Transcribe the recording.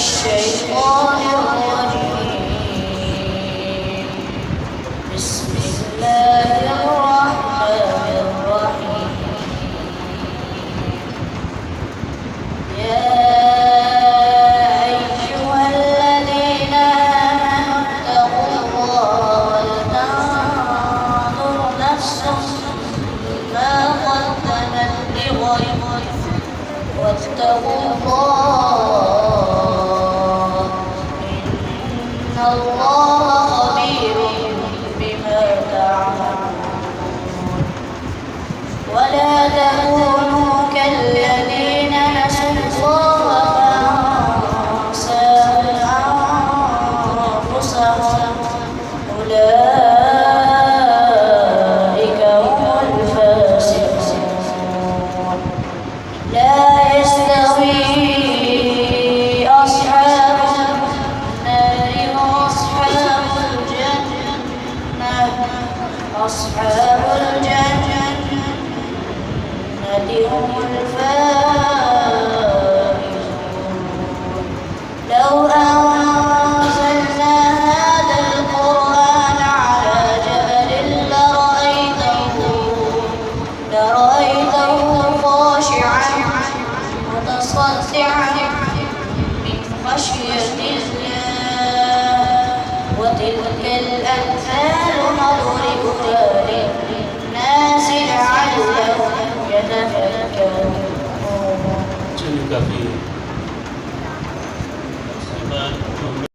الشيطان الرجيم. بسم الله الرحمن الرحيم. يا أيها الذين آمنوا اتقوا الله ولتنظر نفس ما قدمت لغد واتقوا الله إن الله خبير بما تعملون. ولا تكونوا كالذين نسوا الله فأنساهم أنفسهم أولئك هم الفاسقون. لا يستوي أصحاب النار وأصحاب الجنة. أصحاب الجنة هم الفائزون. لو أنزلنا هذا القرآن على جبل لرأيته خاشعا متصدعا من خشية الله. وتلك الأمثال نضربها للناس لعلهم يتفكرون.